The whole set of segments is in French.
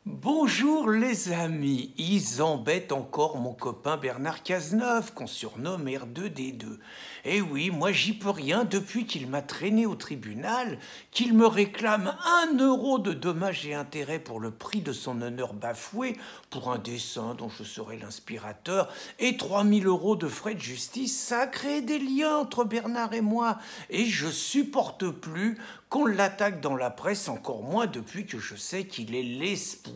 Bonjour les amis, ils embêtent encore mon copain Bernard Cazeneuve, qu'on surnomme R2D2. Eh oui, moi j'y peux rien depuis qu'il m'a traîné au tribunal, qu'il me réclame 1 € de dommages et intérêts pour le prix de son honneur bafoué, pour un dessin dont je serai l'inspirateur, et 3 000 € de frais de justice. Ça a créé des liens entre Bernard et moi, et je supporte plus qu'on l'attaque dans la presse, encore moins depuis que je sais qu'il est l'espoir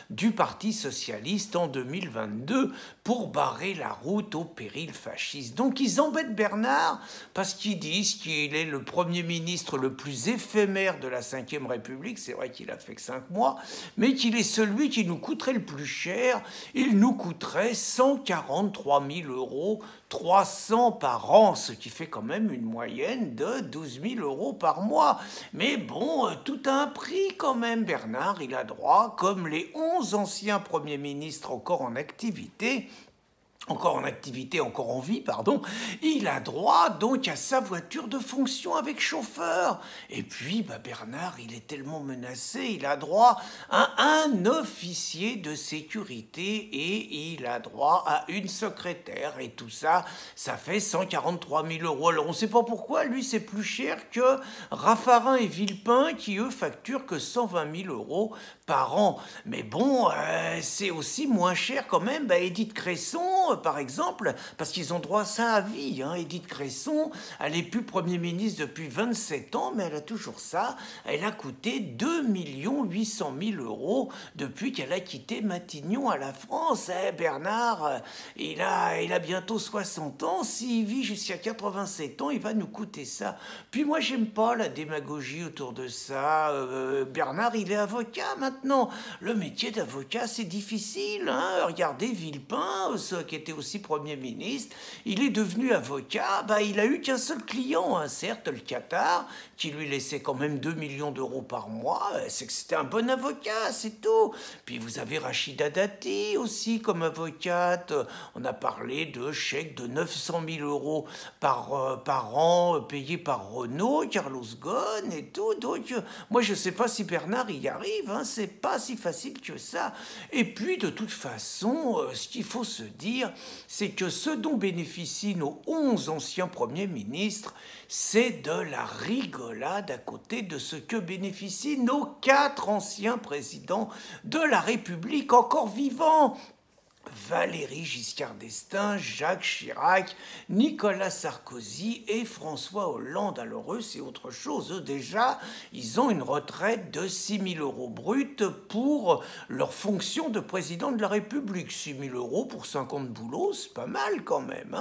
du Parti socialiste en 2022 pour barrer la route au péril fasciste. Donc ils embêtent Bernard parce qu'ils disent qu'il est le Premier ministre le plus éphémère de la Ve République, c'est vrai qu'il a fait que 5 mois, mais qu'il est celui qui nous coûterait le plus cher. Il nous coûterait 143 000 €, 300 par an, ce qui fait quand même une moyenne de 12 000 € par mois. Mais bon, tout a un prix quand même. Bernard, il a droit, comme les 11 anciens premiers ministres encore en activité, encore en vie, pardon, il a droit donc à sa voiture de fonction avec chauffeur. Et puis, Bernard, il est tellement menacé, il a droit à un officier de sécurité et il a droit à une secrétaire. Et tout ça, ça fait 143 000 €. Alors, on ne sait pas pourquoi, lui, c'est plus cher que Raffarin et Villepin, qui, eux, facturent que 120 000 € par an. Mais bon, c'est aussi moins cher quand même. Édith Cresson, par exemple, parce qu'ils ont droit à ça à vie. Édith Cresson, elle n'est plus Premier ministre depuis 27 ans, mais elle a toujours ça. Elle a coûté 2 800 000 € depuis qu'elle a quitté Matignon à la France. Bernard, il a bientôt 60 ans. S'il vit jusqu'à 87 ans, il va nous coûter ça. Puis moi, j'aime pas la démagogie autour de ça. Bernard, il est avocat maintenant. Le métier d'avocat, c'est difficile. Regardez Villepin, qui était aussi Premier ministre, il est devenu avocat, il a eu qu'un seul client, certes le Qatar, qui lui laissait quand même 2 millions d'euros par mois, c'est que c'était un bon avocat, c'est tout. Puis vous avez Rachida Dati aussi comme avocate, on a parlé de chèques de 900 000 € par an payés par Renault, Carlos Ghosn et tout, donc moi je sais pas si Bernard y arrive, c'est pas si facile que ça. Et puis de toute façon, ce qu'il faut se dire, c'est que ce dont bénéficient nos 11 anciens premiers ministres, c'est de la rigolade à côté de ce que bénéficient nos 4 anciens présidents de la République encore vivants. Valéry Giscard d'Estaing, Jacques Chirac, Nicolas Sarkozy et François Hollande. Alors eux, c'est autre chose. Eux, déjà, ils ont une retraite de 6 000 € bruts pour leur fonction de président de la République. 6 000 € pour 5 ans de boulot, c'est pas mal quand même.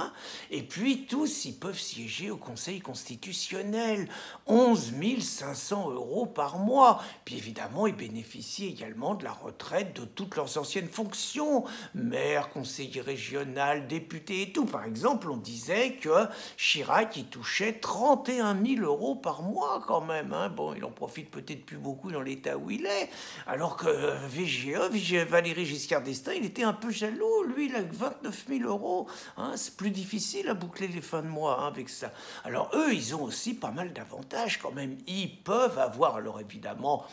Et puis, tous, ils peuvent siéger au Conseil constitutionnel. 11 500 € par mois. Puis évidemment, ils bénéficient également de la retraite de toutes leurs anciennes fonctions. Maire, conseiller régional, député et tout. Par exemple, on disait que Chirac, il touchait 31 000 € par mois quand même. Bon, il en profite peut-être plus beaucoup dans l'état où il est. Alors que Valéry Giscard d'Estaing, il était un peu jaloux. Lui, il a 29 000 €. C'est plus difficile à boucler les fins de mois avec ça. Alors eux, ils ont aussi pas mal d'avantages quand même. Ils peuvent avoir, alors évidemment,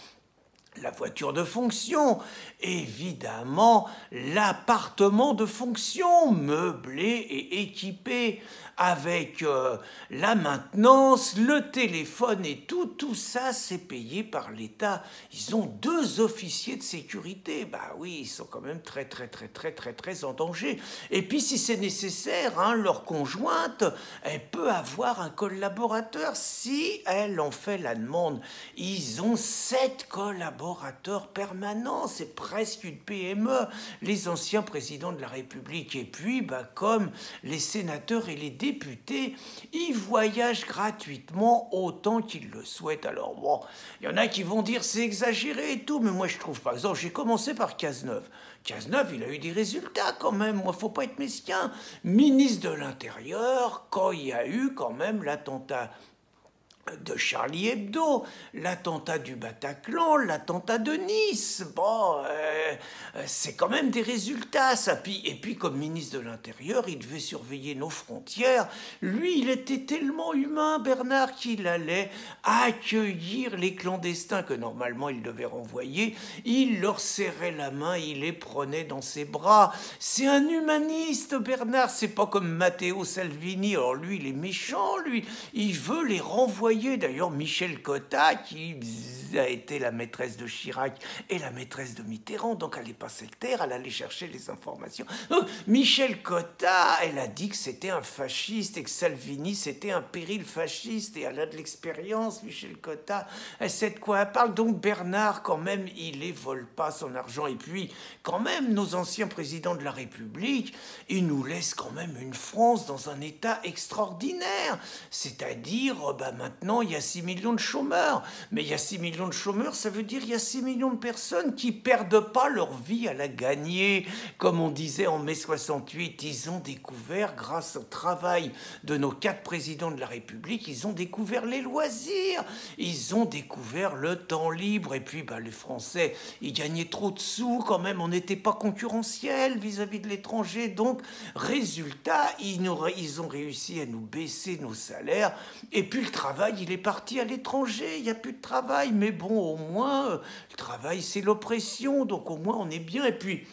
la voiture de fonction, évidemment, l'appartement de fonction, meublé et équipé, avec la maintenance, le téléphone et tout ça, c'est payé par l'État. Ils ont 2 officiers de sécurité. Oui, ils sont quand même très en danger. Et puis, si c'est nécessaire, leur conjointe, elle peut avoir un collaborateur si elle en fait la demande. Ils ont 7 collaborateurs permanents, c'est presque une PME, les anciens présidents de la République. Et puis, comme les sénateurs et les députés, ils voyagent gratuitement autant qu'ils le souhaitent. Alors bon, il y en a qui vont dire c'est exagéré et tout, mais moi je trouve, par exemple, j'ai commencé par Cazeneuve. Cazeneuve, il a eu des résultats quand même, moi faut pas être mesquin. Ministre de l'Intérieur, quand il y a eu quand même l'attentat de Charlie Hebdo, l'attentat du Bataclan, l'attentat de Nice. Bon, c'est quand même des résultats, ça. Et puis, comme ministre de l'Intérieur, il devait surveiller nos frontières. Lui, il était tellement humain, Bernard, qu'il allait accueillir les clandestins que normalement il devait renvoyer. Il leur serrait la main, il les prenait dans ses bras. C'est un humaniste, Bernard. C'est pas comme Matteo Salvini. Alors lui, il est méchant, lui. Il veut les renvoyer. D'ailleurs, Michel Cotta, qui a été la maîtresse de Chirac et la maîtresse de Mitterrand, donc elle n'est pas sectaire, elle allait chercher les informations. Donc, Michel Cotta, elle a dit que c'était un fasciste et que Salvini, c'était un péril fasciste, et elle a de l'expérience, Michel Cotta, elle sait de quoi elle parle. Donc Bernard, quand même, il ne vole pas son argent. Et puis, quand même, nos anciens présidents de la République, ils nous laissent quand même une France dans un état extraordinaire. C'est-à-dire, maintenant, il y a 6 millions de chômeurs. Mais il y a 6 millions de chômeurs, ça veut dire qu'il y a 6 millions de personnes qui ne perdent pas leur vie à la gagner. Comme on disait en mai 68, ils ont découvert, grâce au travail de nos 4 présidents de la République, ils ont découvert les loisirs, ils ont découvert le temps libre. Et puis, les Français, ils gagnaient trop de sous quand même, on n'était pas concurrentiel vis-à-vis de l'étranger. Donc, résultat, ils ont réussi à nous baisser nos salaires. Et puis, le travail, il est parti à l'étranger, il n'y a plus de travail. Mais bon, au moins, le travail, c'est l'oppression, donc au moins, on est bien. Et puis,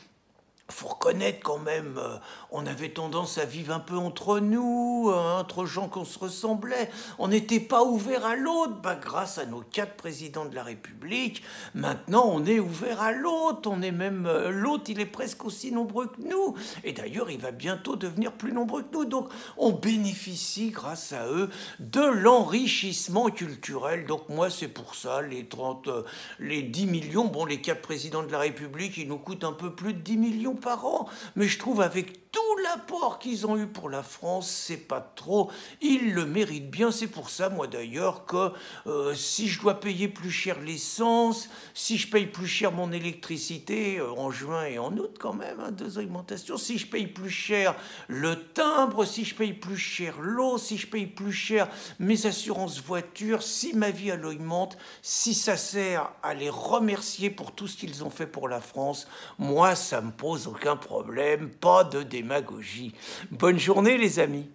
faut reconnaître quand même, on avait tendance à vivre un peu entre nous, entre gens qu'on se ressemblait. On n'était pas ouvert à l'autre. Grâce à nos 4 présidents de la République, maintenant on est ouvert à l'autre. On est même l'autre, il est presque aussi nombreux que nous. Et d'ailleurs, il va bientôt devenir plus nombreux que nous. Donc, on bénéficie grâce à eux de l'enrichissement culturel. Donc moi, c'est pour ça les 10 millions. Bon, les 4 présidents de la République, ils nous coûtent un peu plus de 10 millions par an, mais je trouve avec tout l'apport qu'ils ont eu pour la France, c'est pas trop, ils le méritent bien. C'est pour ça, moi d'ailleurs, que si je dois payer plus cher l'essence, si je paye plus cher mon électricité en juin et en août quand même, 2 augmentations, si je paye plus cher le timbre, si je paye plus cher l'eau, si je paye plus cher mes assurances voitures, si ma vie elle augmente, si ça sert à les remercier pour tout ce qu'ils ont fait pour la France, moi ça me pose aucun problème, pas de démagogie. Bonne journée les amis.